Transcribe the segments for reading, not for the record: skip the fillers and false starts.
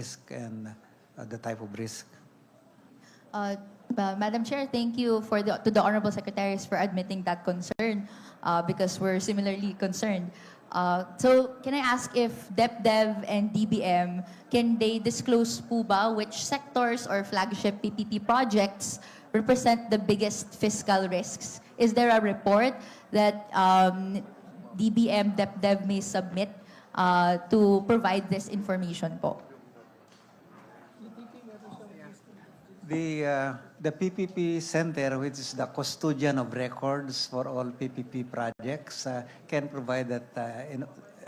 risk and the type of risk. Madam Chair, thank you to the Honorable Secretaries for admitting that concern because we're similarly concerned. So can I ask if DEPDEV and DBM, can they disclose po ba which sectors or flagship PPP projects represent the biggest fiscal risks? Is there a report that DBM, DEPDEV may submit to provide this information po? The PPP Center, which is the custodian of records for all PPP projects, can provide that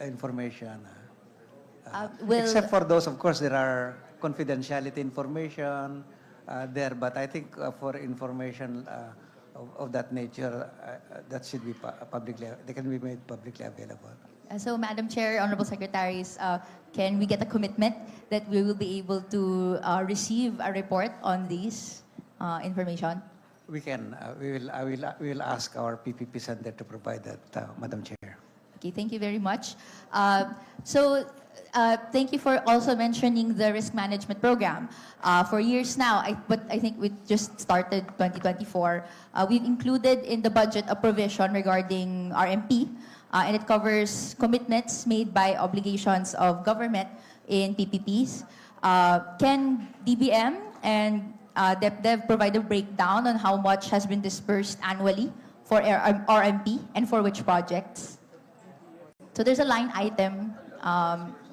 information. Except for those, of course, there are confidentiality information there, but I think for information of that nature, that should be they can be made publicly available. So, Madam Chair, Honorable Secretaries, can we get a commitment that we will be able to receive a report on these information? We can. We will ask our PPP Center to provide that, Madam Chair. Okay, thank you very much. Thank you for also mentioning the risk management program. For years now, but I think we just started 2024, we've included in the budget a provision regarding RMP, and it covers commitments made by obligations of government in PPPs. Can DBM and DEPDEV provide a breakdown on how much has been dispersed annually for RMP and for which projects? So there's a line item,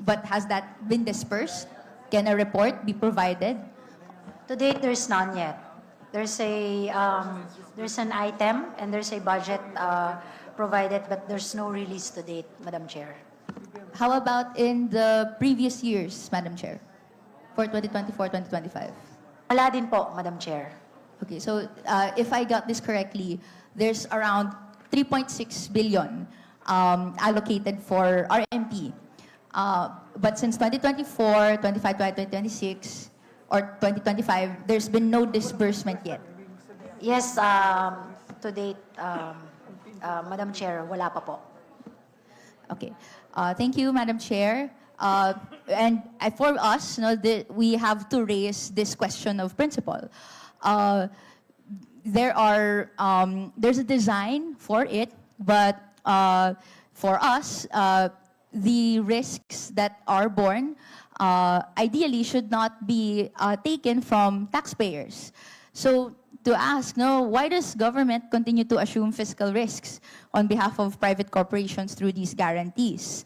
but has that been dispersed? Can a report be provided? To date, there's none yet. There's an item and there's a budget provided, but there's no release to date, Madam Chair. How about in the previous years, Madam Chair, for 2024-2025? Wala din po, Madam Chair. Okay, so if I got this correctly, there's around 3.6 billion allocated for RMP. But since 2024, 25, 2026, or 2025, there's been no disbursement yet. Yes, to date, Madam Chair, wala pa po. Okay. Thank you, Madam Chair. And for us, we have to raise this question of principle. There's a design for it, but for us, the risks that are borne ideally should not be taken from taxpayers. So to ask, why does government continue to assume fiscal risks on behalf of private corporations through these guarantees?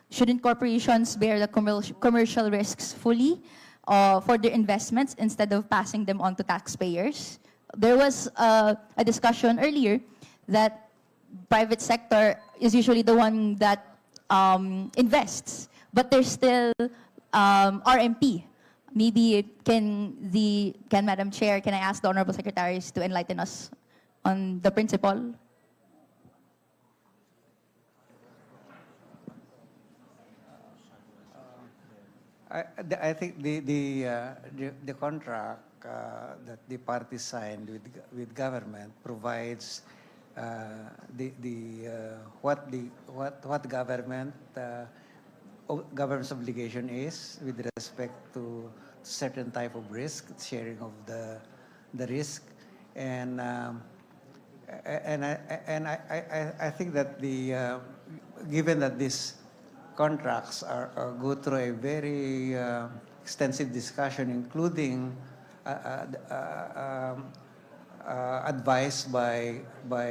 Shouldn't corporations bear the commercial risks fully for their investments instead of passing them on to taxpayers? There was a discussion earlier that private sector is usually the one that invests, but there's still RMP. Maybe can Madam Chair, can I ask the Honorable Secretaries to enlighten us on the principle? I think the contract that the parties signed with government provides what government's obligation is with respect to certain type of risk, sharing of the risk, and I think that given that these contracts go through a very extensive discussion, including advice by what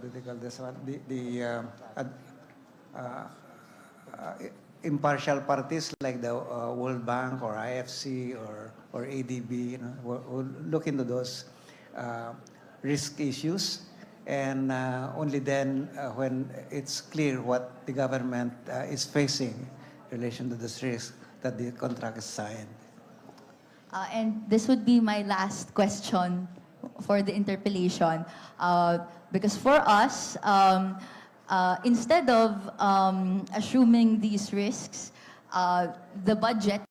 do they call this one? Impartial parties like the World Bank or IFC or ADB, will look into those risk issues, and only then, when it's clear what the government is facing in relation to this risk, that the contract is signed. And this would be my last question for the interpellation, because for us, instead of assuming these risks, the budget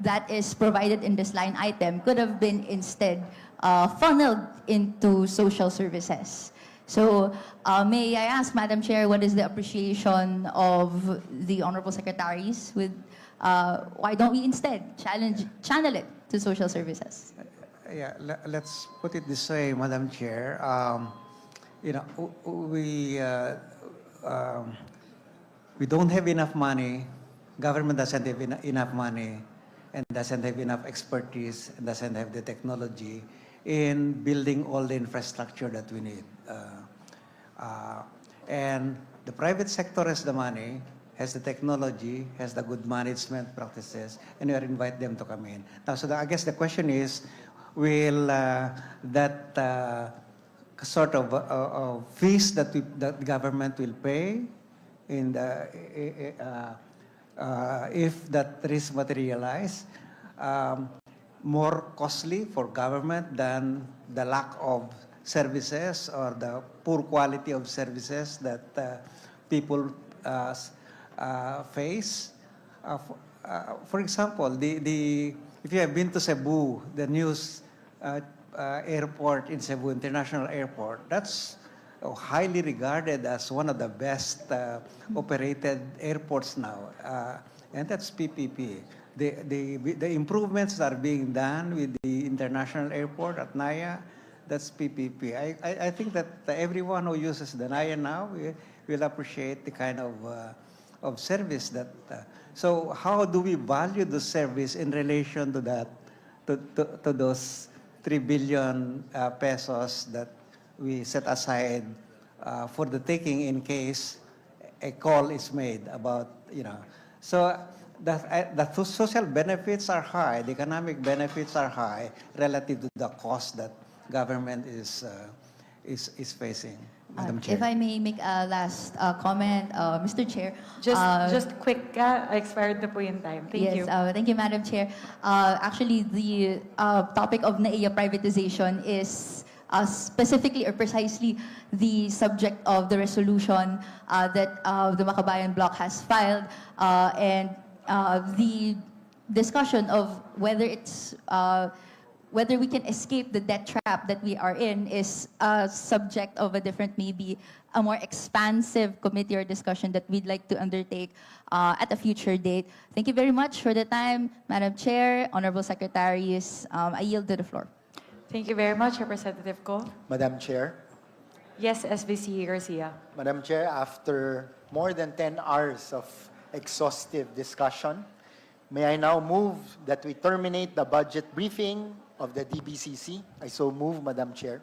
that is provided in this line item could have been instead funneled into social services. So, may I ask, Madam Chair, what is the appreciation of the honorable secretaries with, why don't we instead channel it to social services? Yeah, let's put it this way, Madam Chair. We don't have enough money. Government doesn't have enough money and doesn't have enough expertise and doesn't have the technology in building all the infrastructure that we need. And the private sector has the money, has the technology, has the good management practices, and we invite them to come in. Now, so I guess the question is, will that sort of fees that the government will pay in the if that risk materialize, more costly for government than the lack of services or the poor quality of services that people face. For example, if you have been to Cebu, the news airport in Cebu, International Airport, that's highly regarded as one of the best operated airports now, and that's PPP. The improvements that are being done with the international airport at Naya, that's PPP. I think that everyone who uses the Naya now will appreciate the kind of service that. So how do we value the service in relation to that, to those 3 billion pesos that we set aside for the taking in case a call is made about, So the social benefits are high, the economic benefits are high relative to the cost that government is facing. Madam Chair. If I may make a last comment, Mr. Chair. Just quick, expired na po yung time. Thank you. Thank you, Madam Chair. Actually, the topic of NAIA privatization is specifically or precisely the subject of the resolution that the Makabayan bloc has filed, and the discussion of whether it's whether we can escape the debt trap that we are in is a subject of a different, maybe a more expansive committee or discussion that we'd like to undertake at a future date. Thank you very much for the time, Madam Chair, Honorable Secretaries. I yield to the floor. Thank you very much, Representative Ko. Madam Chair. Yes, SVC Garcia. Madam Chair, after more than 10 hours of exhaustive discussion, may I now move that we terminate the budget briefing of the DBCC? I so move, Madam Chair.